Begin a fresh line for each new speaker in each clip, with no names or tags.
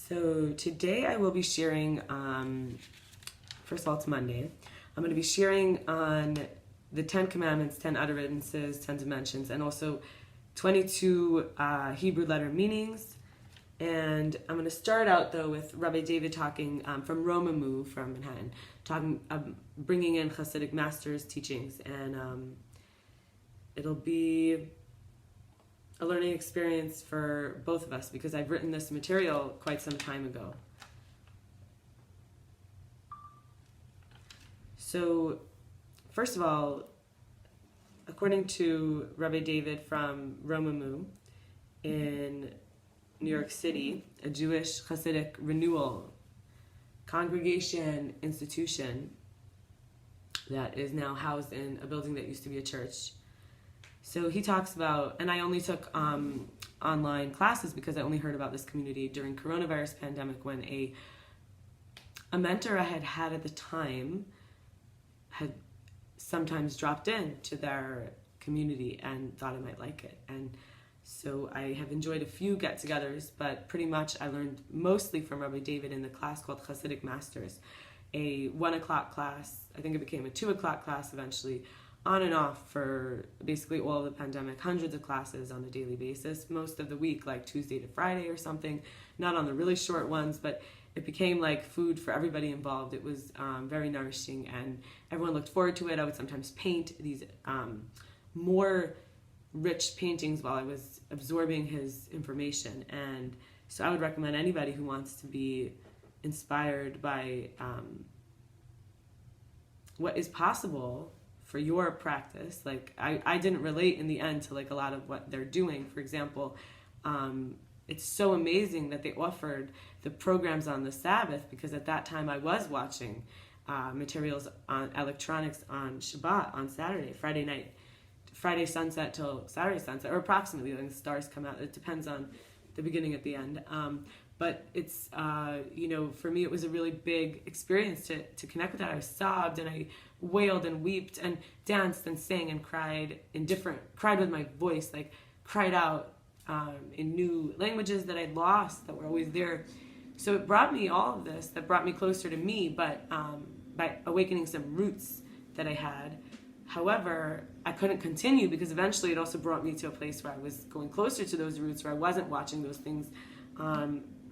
So today I will be sharing, first of all, it's Monday. I'm going to be sharing on the 10 Commandments, 10 utterances, 10 dimensions, and also 22 Hebrew letter meanings. And I'm going to start out, though, with Rabbi David talking from Romemu, from Manhattan, talking, bringing in Hasidic masters' teachings. And it'll be a learning experience for both of us because I've written this material quite some time ago. So, first of all, according to Rabbi David from Romemu in New York City, a Jewish Hasidic renewal congregation institution that is now housed in a building that used to be a church. So he talks about, and I only took online classes because I only heard about this community during coronavirus pandemic when a mentor I had had at the time had sometimes dropped in to their community and thought I might like it. And so I have enjoyed a few get-togethers, but pretty much I learned mostly from Rabbi David in the class called Hasidic Masters, a 1 o'clock class. I think it became a 2 o'clock class eventually, on and off for basically all of the pandemic, hundreds of classes on a daily basis, most of the week, like Tuesday to Friday or something, not on the really short ones, but it became like food for everybody involved. It was very nourishing and everyone looked forward to it. I would sometimes paint these more rich paintings while I was absorbing his information. And so I would recommend anybody who wants to be inspired by what is possible for your practice. Like I didn't relate in the end to like a lot of what they're doing. For example, it's so amazing that they offered the programs on the Sabbath because at that time I was watching materials on electronics on Shabbat on Saturday, Friday sunset till Saturday sunset, or approximately when the stars come out. It depends on the beginning at the end. But it's, for me, it was a really big experience to connect with that. I sobbed and I wailed and wept and danced and sang and cried with my voice, like cried out in new languages that I'd lost that were always there. So it brought me all of this that brought me closer to me, but by awakening some roots that I had. However, I couldn't continue because eventually it also brought me to a place where I was going closer to those roots, where I wasn't watching those things.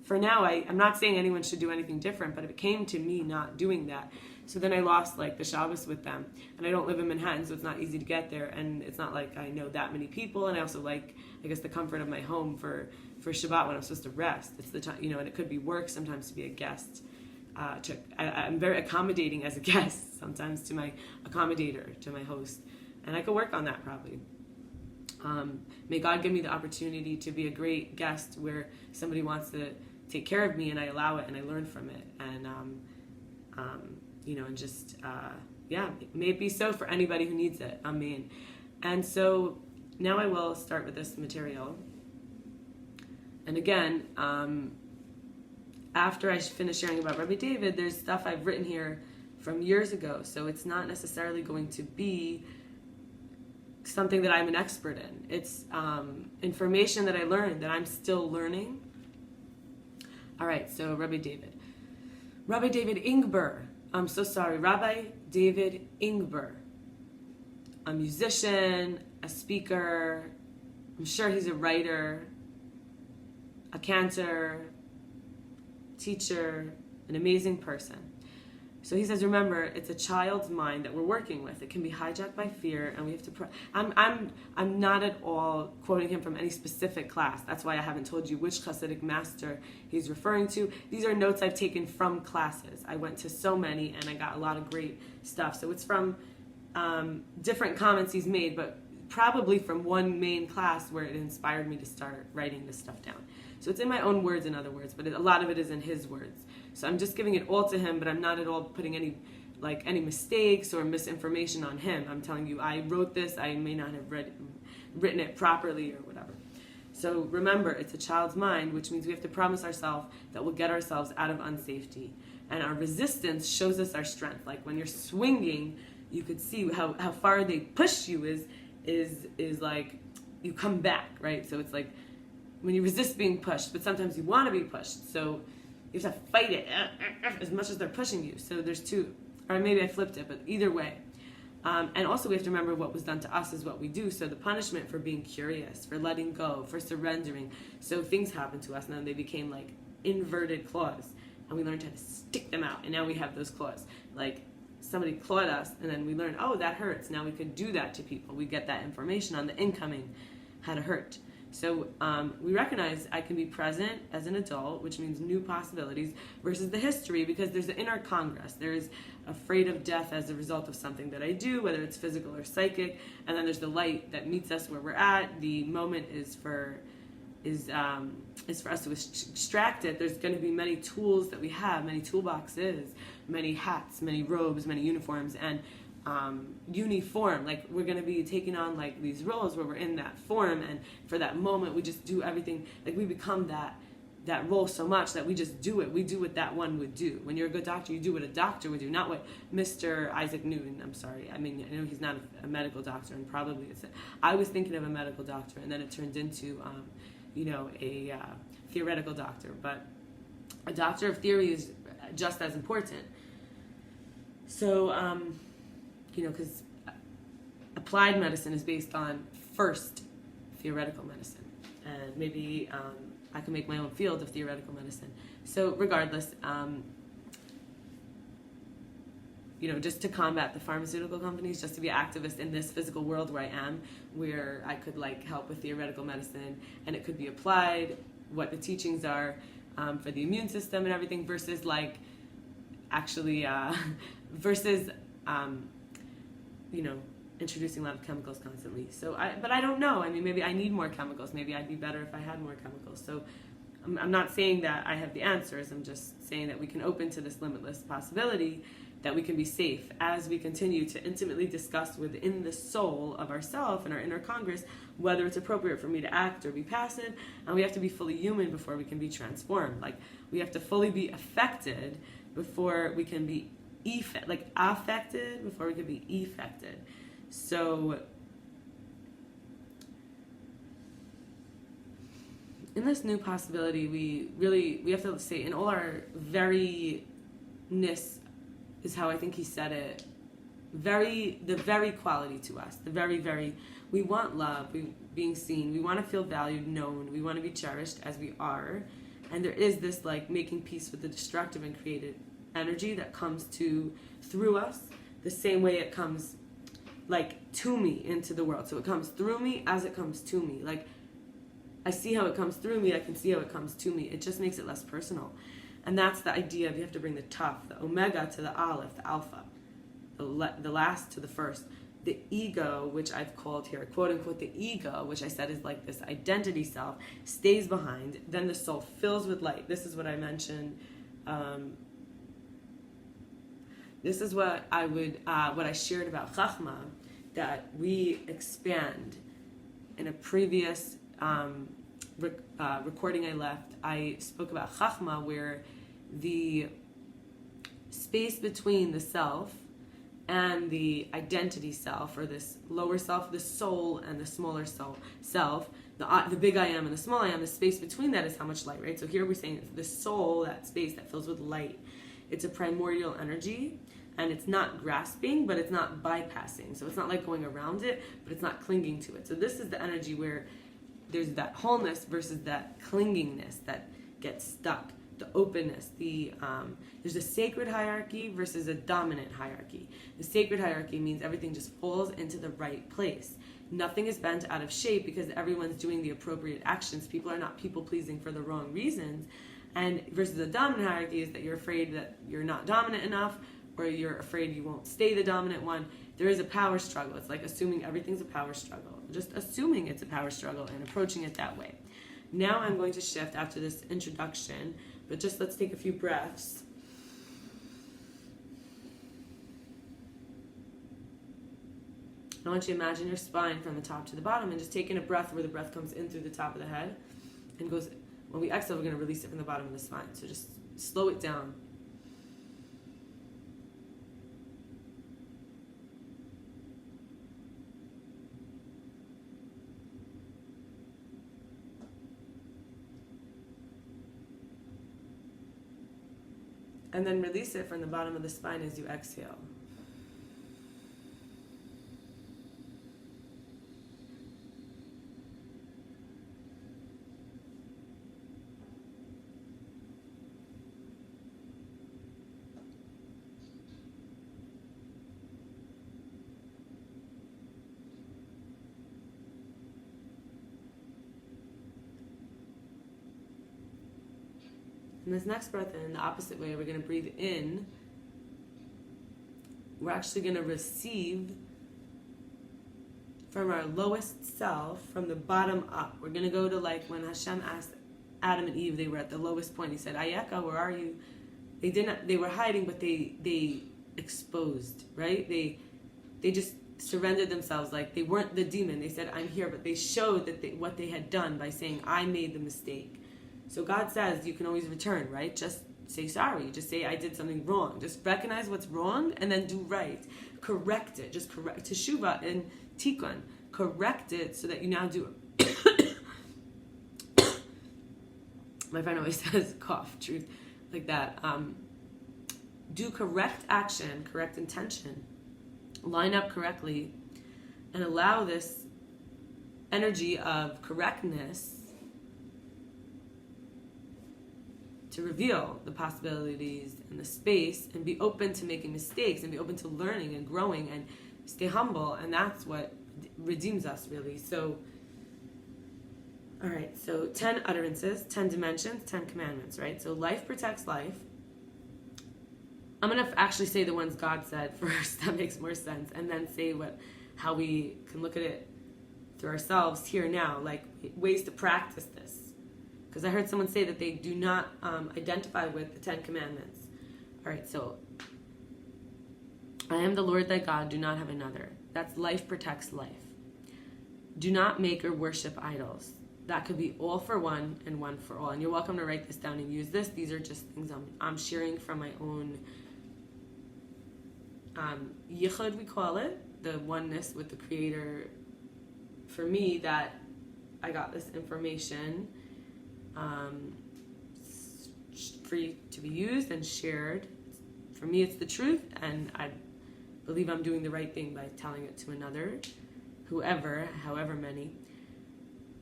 For now, I'm not saying anyone should do anything different, but it came to me not doing that. So then I lost like the Shabbos with them. And I don't live in Manhattan, so it's not easy to get there. And it's not like I know that many people. And I also like, I guess, the comfort of my home for Shabbat when I'm supposed to rest. It's the time, and it could be work sometimes to be a guest. I'm very accommodating as a guest sometimes to my accommodator, to my host. And I could work on that probably. May God give me the opportunity to be a great guest where somebody wants to take care of me and I allow it and I learn from it. And, may it be so for anybody who needs it. Amen. And so now I will start with this material. And again, after I finish sharing about Rabbi David, there's stuff I've written here from years ago. So it's not necessarily going to be something that I'm an expert in. It's information that I learned that I'm still learning. All right, so Rabbi David Ingber. I'm so sorry, Rabbi David Ingber. A musician, a speaker. I'm sure he's a writer, a cantor, teacher, an amazing person. So he says, remember, it's a child's mind that we're working with. It can be hijacked by fear, and we have to. I'm not at all quoting him from any specific class. That's why I haven't told you which Hasidic master he's referring to. These are notes I've taken from classes. I went to so many, and I got a lot of great stuff. So it's from different comments he's made, but probably from one main class where it inspired me to start writing this stuff down. So it's in my own words, in other words, but a lot of it is in his words. So I'm just giving it all to him, but I'm not at all putting any mistakes or misinformation on him. I'm telling you, I wrote this, I may not have written it properly or whatever. So remember, it's a child's mind, which means we have to promise ourselves that we'll get ourselves out of unsafety. And our resistance shows us our strength. Like when you're swinging, you could see how far they push you is like you come back, right? So it's like when you resist being pushed, but sometimes you want to be pushed. So You have to fight it as much as they're pushing you. So there's two, or maybe I flipped it, but either way. And also we have to remember what was done to us is what we do. So the punishment for being curious, for letting go, for surrendering. So things happened to us and then they became like inverted claws. And we learned how to stick them out. And now we have those claws. Like somebody clawed us and then we learned, oh, that hurts. Now we could do that to people. We get that information on the incoming, how to hurt. So we recognize I can be present as an adult, which means new possibilities, versus the history, because there's the inner Congress. There's afraid of death as a result of something that I do, whether it's physical or psychic, and then there's the light that meets us where we're at. The moment is for us to extract it. There's going to be many tools that we have, many toolboxes, many hats, many robes, many uniforms, and uniform. Like we're going to be taking on like these roles where we're in that form, and for that moment we just do everything. Like we become that role so much that we just do it. We do what that one would do. When you're a good doctor, you do what a doctor would do, not what Mr. Isaac Newton. I'm sorry. I mean, I know he's not a medical doctor, and probably I was thinking of a medical doctor, and then it turned into a theoretical doctor. But a doctor of theory is just as important. So, because applied medicine is based on first theoretical medicine. And maybe I can make my own field of theoretical medicine. So regardless, just to combat the pharmaceutical companies, just to be an activist in this physical world where I am, where I could help with theoretical medicine and it could be applied, what the teachings are for the immune system and everything versus introducing a lot of chemicals constantly. So but I don't know. I mean, maybe I need more chemicals. Maybe I'd be better if I had more chemicals. So I'm not saying that I have the answers. I'm just saying that we can open to this limitless possibility that we can be safe as we continue to intimately discuss within the soul of ourself and our inner Congress whether it's appropriate for me to act or be passive. And we have to be fully human before we can be transformed. We have to fully be affected before we can be affected before we can be effected. So in this new possibility, we have to say in all our veryness is how I think he said it. The very quality to us, the very, we want love, being seen, we want to feel valued, known, we want to be cherished as we are, and there is this making peace with the destructive and creative energy that comes through us, the same way it comes to me into the world. So it comes through me as it comes to me. I see how it comes through me, I can see how it comes to me. It just makes it less personal. And that's the idea of you have to bring the Taf, the Omega to the Aleph, the Alpha, the last to the first. The ego, which I've called here, quote unquote, the ego, which I said is this identity self, stays behind. Then the soul fills with light. This is what I mentioned. This is what I shared about Chachma, that we expand. In a previous recording I left, I spoke about Chachma, where the space between the self and the identity self, or this lower self, the soul, and the smaller self, the big I am and the small I am, the space between that is how much light, right? So here we're saying the soul, that space that fills with light, it's a primordial energy, and it's not grasping, but it's not bypassing. So it's not going around it, but it's not clinging to it. So this is the energy where there's that wholeness versus that clingingness that gets stuck. The openness, there's a sacred hierarchy versus a dominant hierarchy. The sacred hierarchy means everything just falls into the right place. Nothing is bent out of shape because everyone's doing the appropriate actions. People are not people-pleasing for the wrong reasons. And versus the dominant hierarchy is that you're afraid that you're not dominant enough, or you're afraid you won't stay the dominant one. There is a power struggle. It's assuming everything's a power struggle. Just assuming it's a power struggle and approaching it that way. Now I'm going to shift after this introduction, but just let's take a few breaths. I want you to imagine your spine from the top to the bottom and just take in a breath where the breath comes in through the top of the head and goes, when we exhale, we're going to release it from the bottom of the spine. So just slow it down. And then release it from the bottom of the spine as you exhale. And this next breath in, the opposite way, we're going to breathe in. We're actually going to receive from our lowest self, from the bottom up. We're going to go to like when Hashem asked Adam and Eve, they were at the lowest point. He said, Ayeka, where are you? They were hiding, but they exposed, right? They just surrendered themselves. Like they weren't the demon. They said, I'm here, but they showed that what they had done by saying, I made the mistake. So God says you can always return, right? Just say sorry. Just say I did something wrong. Just recognize what's wrong and then do right. Correct it. Just correct. Teshuvah and tikkun. Correct it so that you now do it. My friend always says, cough, truth, like that. Do correct action, correct intention. Line up correctly and allow this energy of correctness to reveal the possibilities and the space and be open to making mistakes and be open to learning and growing and stay humble. And that's what redeems us, really. So, all right, so 10 utterances, 10 dimensions, 10 commandments, right? So life protects life. I'm going to actually say the ones God said first. That makes more sense. And then say how we can look at it through ourselves here now, like ways to practice this. Because I heard someone say that they do not identify with the 10 commandments. All right, so I am the Lord thy God, do not have another. That's life protects life. Do not make or worship idols. That could be all for one and one for all. And you're welcome to write this down and use this. These are just things I'm sharing from my own yichud, we call it, the oneness with the Creator. For me, that I got this information free to be used and shared. For me, it's the truth, and I believe I'm doing the right thing by telling it to another, however many.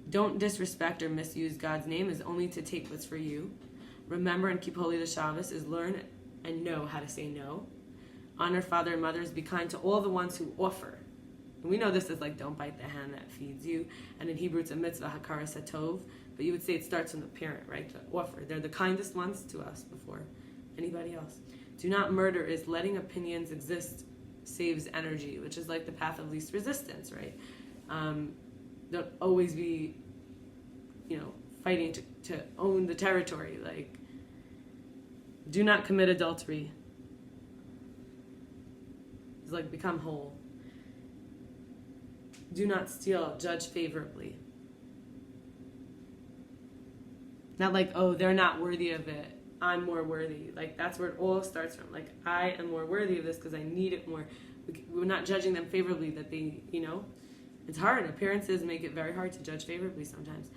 Don't disrespect or misuse God's name is only to take what's for you. Remember and keep holy the Shabbos is learn and know how to say no. Honor father and mothers, be kind to all the ones who offer. And we know this is like don't bite the hand that feeds you. And in Hebrew it's a mitzvah, hakaras hatov. But you would say it starts from the parent, right? The offer. They're the kindest ones to us before anybody else. Do not murder is letting opinions exist saves energy, which is like the path of least resistance, right? Don't always be, fighting to own the territory. Like, do not commit adultery. It's like become whole. Do not steal, judge favorably. Not like, oh, they're not worthy of it, I'm more worthy. Like, that's where it all starts from. Like, I am more worthy of this because I need it more. We're not judging them favorably that they, It's hard. Appearances make it very hard to judge favorably sometimes.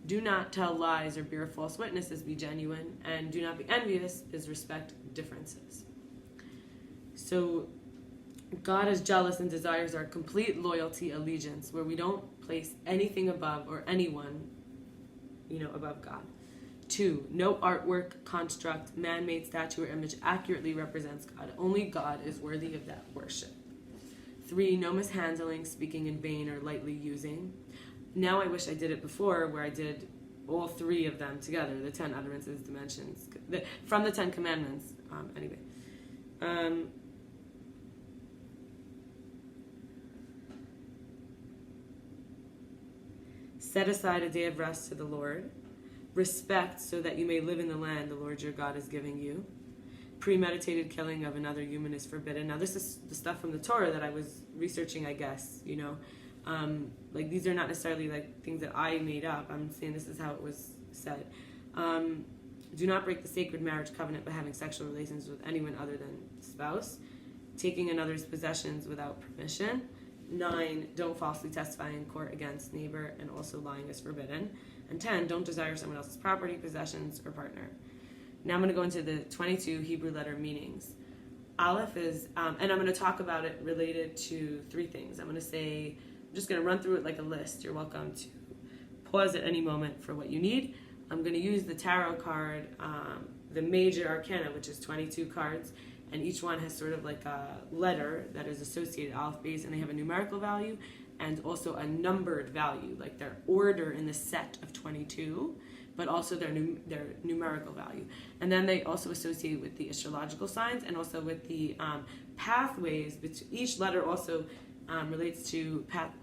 Do not tell lies or bear false witnesses, be genuine. And do not be envious, is respect differences. So God is jealous and desires our complete loyalty, allegiance, where we don't place anything above or anyone, above God. 2, no artwork, construct, man-made statue or image accurately represents God. Only God is worthy of that worship. 3, no mishandling, speaking in vain or lightly using. Now I wish I did it before, where I did all 3 of them together, the 10 utterances, dimensions, from the 10 commandments. Set aside a day of rest to the Lord. Respect so that you may live in the land the Lord your God is giving you. Premeditated killing of another human is forbidden. Now this is the stuff from the Torah that I was researching, I guess, like these are not necessarily like things that I made up. I'm saying this is how it was said. Do not break the sacred marriage covenant by having sexual relations with anyone other than spouse. Taking another's possessions without permission. 9, don't falsely testify in court against neighbor, and also lying is forbidden. And 10, don't desire someone else's property, possessions, or partner. Now I'm going to go into the 22 Hebrew letter meanings. Aleph is, and I'm going to talk about it related to three things. I'm just going to run through it like a list. You're welcome to pause at any moment for what you need. I'm going to use the tarot card, the major arcana, which is 22 cards, and each one has sort of like a letter that is associated, Aleph, Beis, and they have a numerical value and also a numbered value, like their order in the set of 22, but also their numerical value. And then they also associate with the astrological signs and also with the pathways. Each letter also relates to path,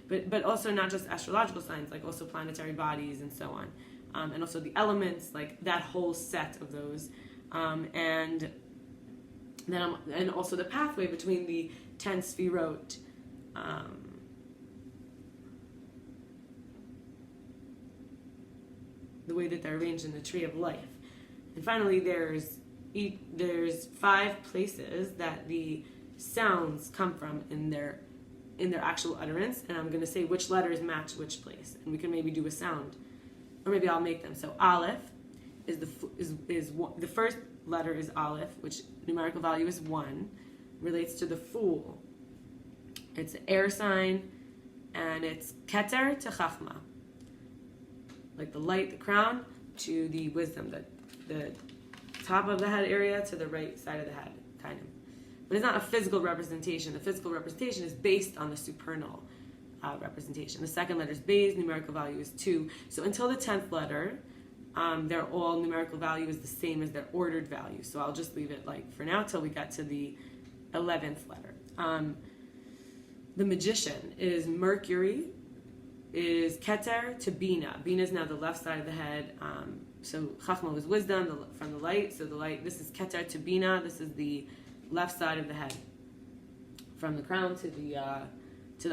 but also not just astrological signs, like also planetary bodies and so on. And also the elements, like that whole set of those, and also the pathway between the 10 sfirot, the way that they're arranged in the tree of life. And finally, there's 5 places that the sounds come from in their actual utterance, and I'm going to say which letters match which place, and we can maybe do a sound. Or maybe I'll make them. So Aleph is the first letter is Aleph, which numerical value is 1, relates to the Fool. It's an air sign, and it's Keter to Chachma, like the light, the crown, to the wisdom, the top of the head area to the right side of the head, kind of. But it's not a physical representation. The physical representation is based on the supernal representation. The second letter is Beis, numerical value is 2. So until the 10th letter, they're all numerical value is the same as their ordered value. So I'll just leave it like for now till we get to the 11th letter. The magician is Mercury, is Keter to Bina. Bina is now the left side of the head. So Chachma was wisdom from the light. So the light, this is Keter to Bina. This is the left side of the head, from the crown to the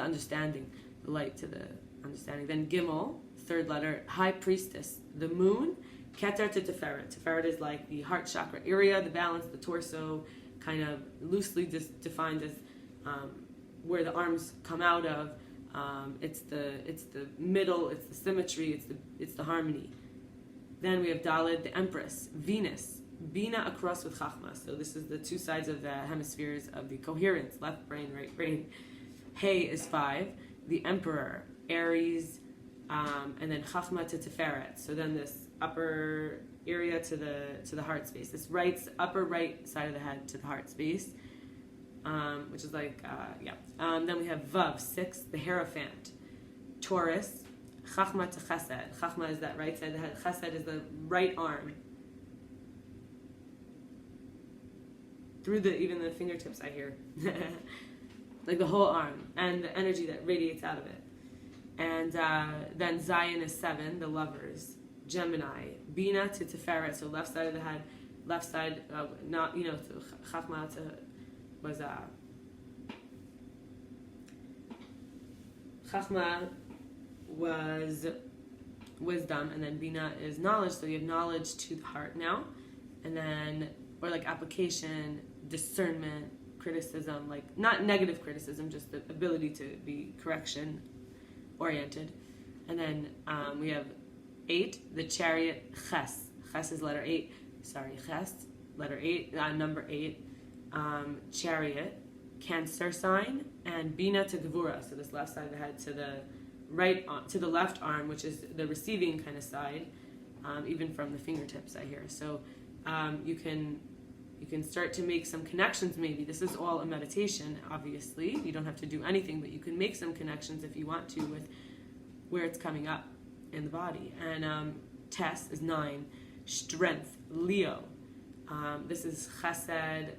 understanding, the light to the understanding. Then Gimel, third letter, high priestess, the moon, Keter to Tiferet. Tiferet is like the heart chakra area, the balance, the torso, kind of loosely defined as where the arms come out of. It's the middle, it's the symmetry, it's the harmony. Then we have Daled, the empress, Venus, Bina across with Chachma. So this is the two sides of the hemispheres of the coherence, left brain, right brain. Hey is 5, the emperor, Aries, and then Chachma to Tiferet. So then this upper area to the heart space, this upper right side of the head to the heart space, which is like then we have Vav, 6, the Hierophant, Taurus, Chachma to Chesed. Chachma is that right side of the head. Chesed is the right arm. Through even the fingertips, I hear. Like the whole arm and the energy that radiates out of it. And then Zion is 7, the lovers, Gemini, Bina to Tiferet, so left side of the head, left side, Chachma was Chachma was wisdom, and then Bina is knowledge, so you have knowledge to the heart now, and then, or like application, discernment, criticism, like not negative criticism, just the ability to be correction oriented. And then we have 8, the chariot, Ches. Ches is letter 8. Sorry, Ches, letter 8, number 8. Chariot, Cancer sign, and Bina to Gevura. So this left side of the head to the right, to the left arm, which is the receiving kind of side, even from the fingertips, I hear. So you can start to make some connections. Maybe this is all a meditation. Obviously, you don't have to do anything, but you can make some connections if you want to with where it's coming up in the body. And Tess is 9, strength, Leo. This is Chesed,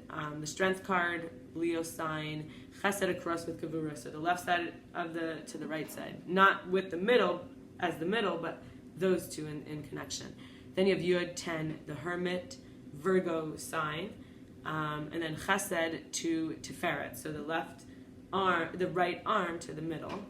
the strength card, Leo sign, Chesed across with Kavura. So the left side to the right side, not with the middle as the middle, but those two in connection. Then you have Yud 10, the hermit, Virgo sign, and then Chesed to Tiferet. So the right arm to the middle.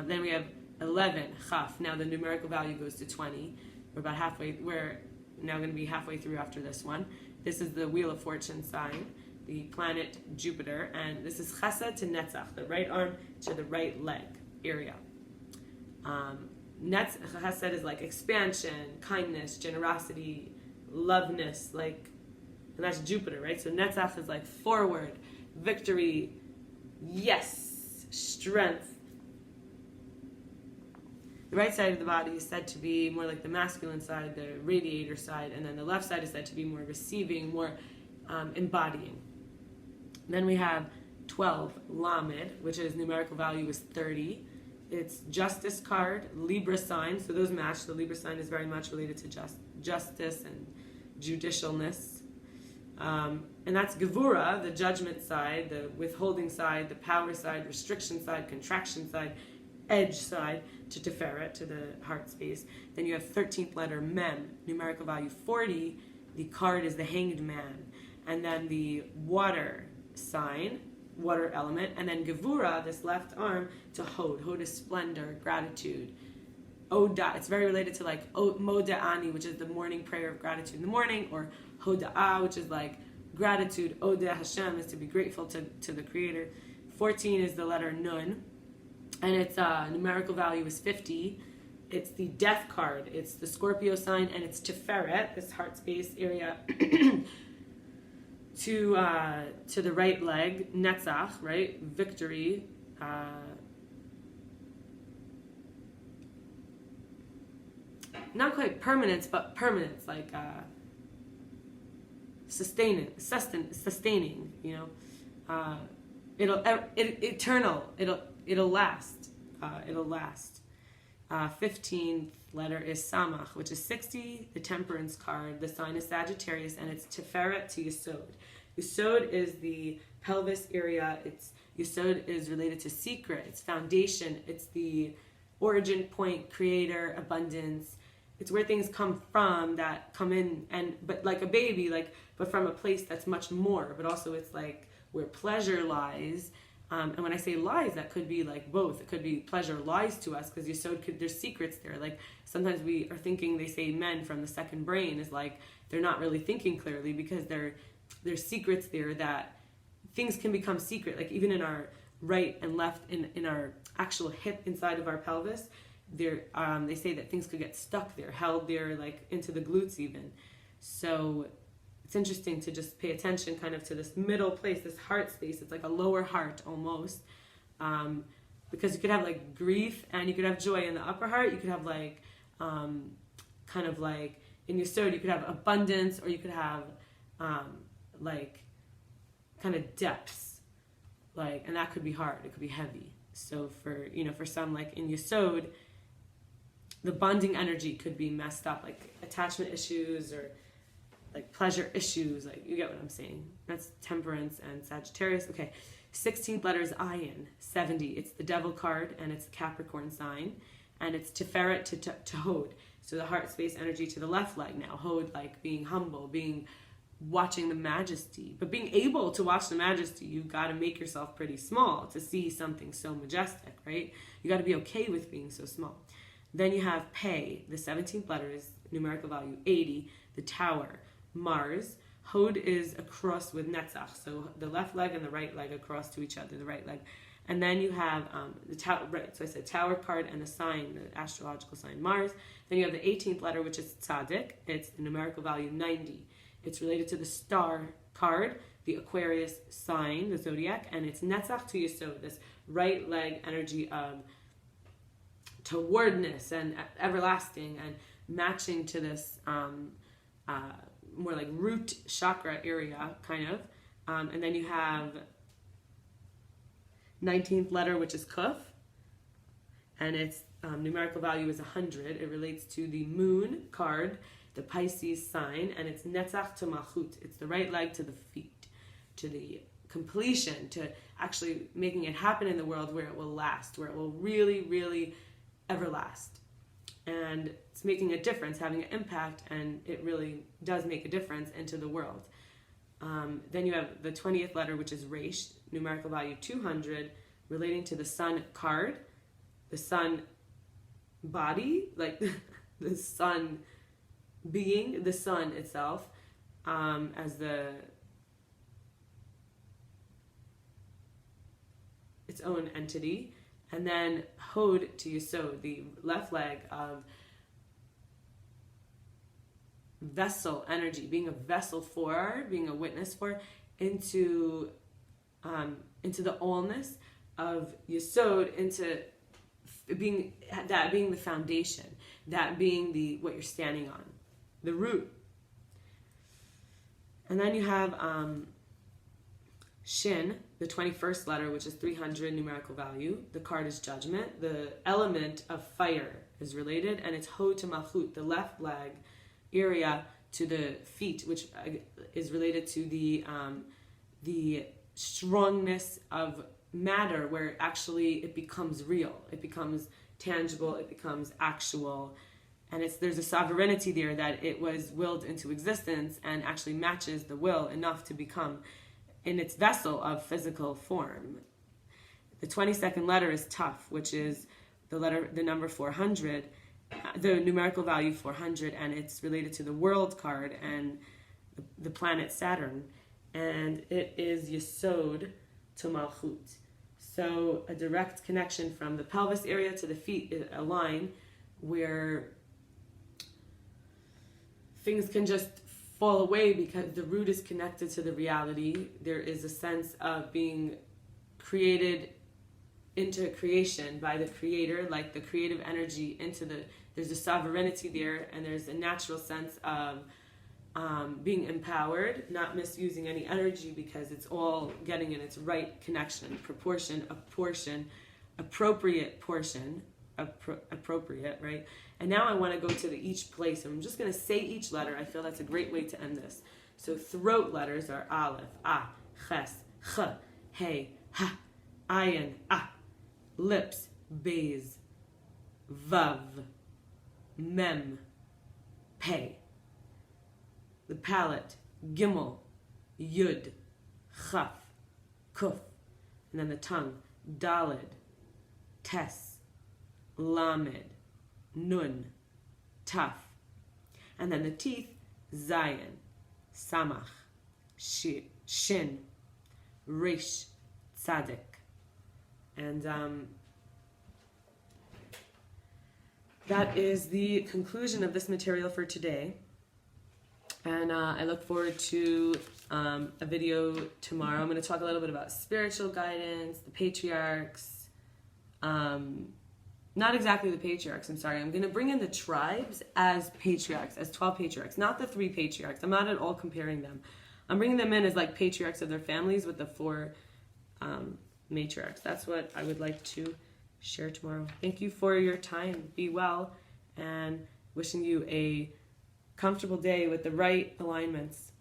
Then we have 11, Chaf. Now the numerical value goes to 20. We're now going to be halfway through after this one. This is the Wheel of Fortune sign, the planet Jupiter, and this is Chesed to Netzach, the right arm to the right leg area. Chesed is like expansion, kindness, generosity, loveness, like, and that's Jupiter, right? So Netzach is like forward, victory, yes, strength. The right side of the body is said to be more like the masculine side, the radiator side, and then the left side is said to be more receiving, more embodying. Then we have 12, Lamed, which is numerical value is 30. It's Justice card, Libra sign, so those match. The Libra sign is very much related to justice and judicialness. And that's Gevura, the judgment side, the withholding side, the power side, restriction side, contraction side, edge side, to Tiferet, to the heart space. Then you have 13th letter, Mem, numerical value 40. The card is the Hanged Man. And then the water sign, water element, and then Gevura, this left arm, to Hod. Hod is splendor, gratitude. Oda, it's very related to like Moda'ani, which is the morning prayer of gratitude in the morning, or Hoda'ah, which is like gratitude. Oda Hashem is to be grateful to the Creator. 14 is the letter Nun, and its numerical value is 50. It's the death card. It's the Scorpio sign, and it's Tiferet, this heart space area, to the right leg, Netzach, right? Victory. Not quite permanence, but permanence, like sustaining, you know. Eternal. It'll last. 15th letter is Samach, which is 60, the temperance card. The sign is Sagittarius, and it's Tiferet to Yesod. Yesod is the pelvis area. Yesod is related to secret. It's foundation. It's the origin point, creator, abundance. It's where things come from that come in, but like a baby, but from a place that's much more. But also, it's like where pleasure lies. And when I say lies, that could be like both. It could be pleasure lies to us because there's secrets there. Like sometimes we are thinking, they say men from the second brain is like they're not really thinking clearly because there's secrets there that things can become secret. Like even in our right and left, in our actual hip inside of our pelvis, they say that things could get stuck there, held there, like into the glutes even. So it's interesting to just pay attention kind of to this middle place, this heart space. It's like a lower heart almost, because you could have like grief and you could have joy in the upper heart. You could have like kind of like in your Yesod, you could have abundance, or you could have like kind of depths, and that could be hard. It could be heavy. So for some, like in Yesod, the bonding energy could be messed up, like attachment issues or like pleasure issues, like you get what I'm saying. That's temperance and Sagittarius. Okay, 16th letter is Ayin, 70. It's the devil card, and it's the Capricorn sign, and it's Tiferet to Hod. So the heart space energy to the left leg now. Hod, like being humble, watching the majesty. But being able to watch the majesty, you got to make yourself pretty small to see something so majestic, right? You got to be okay with being so small. Then you have Pei, the 17th letter is numerical value 80, the tower, Mars. Hod is across with Netzach, so the left leg and the right leg across to each other, the right leg. And then you have the tower, right, so I said tower card and the sign, the astrological sign, Mars. Then you have the 18th letter, which is Tzaddik. It's the numerical value 90. It's related to the star card, the Aquarius sign, the zodiac, and it's Netzach to Yesod, this right leg energy of towardness and everlasting, and matching to this more like root chakra area, kind of. And then you have 19th letter, which is Kuf, and its numerical value is 100. It relates to the moon card, the Pisces sign, and it's Netzach to Malchut. It's the right leg to the feet, to the completion, to actually making it happen in the world where it will last, where it will really, really ever last. And it's making a difference, having an impact, and it really does make a difference into the world. Then you have the 20th letter, which is Reish, numerical value 200, relating to the sun card, the sun body, like the sun being, the sun itself, as its own entity. And then Hod to Yesod, the left leg of vessel energy, being a vessel for, being a witness for, into the allness of Yesod, into being the foundation, that being what you're standing on, the root. And then you have Shin, the 21st letter, which is 300 numerical value. The card is judgment. The element of fire is related, and it's Ho to Malchut, the left leg area to the feet, which is related to the strongness of matter, where actually it becomes real, it becomes tangible, it becomes actual, and there's a sovereignty there that it was willed into existence and actually matches the will enough to become in its vessel of physical form. The 22nd letter is Taf, which is the number 400, the numerical value 400, and it's related to the world card and the planet Saturn, and it is Yesod to Malchut. So a direct connection from the pelvis area to the feet is a line where things can just fall away because the root is connected to the reality. There is a sense of being created into creation by the creator, like the creative energy there's a sovereignty there, and there's a natural sense of being empowered, not misusing any energy because it's all getting in its right connection, proportion, appropriate portion, appropriate, right? And now I want to go to each place, and I'm just going to say each letter. I feel that's a great way to end this. So throat letters are Aleph, A, Ches, Ch, Hey, Ha, Ayin, A. Lips, Beis, Vav, Mem, Pei. The palate, Gimel, Yud, Chaf, Kuf. And then the tongue, Dalid, Tes, Lamed, Nun, Taf. And then the teeth, Zayin, Samach, Shin, Resh, Tzadik. And that is the conclusion of this material for today. And I look forward to a video tomorrow. I'm going to talk a little bit about spiritual guidance, the patriarchs. Not exactly the patriarchs, I'm sorry. I'm going to bring in the tribes as patriarchs, as 12 patriarchs, not the 3 patriarchs. I'm not at all comparing them. I'm bringing them in as like patriarchs of their families with the 4 matriarchs. That's what I would like to share tomorrow. Thank you for your time. Be well, and wishing you a comfortable day with the right alignments.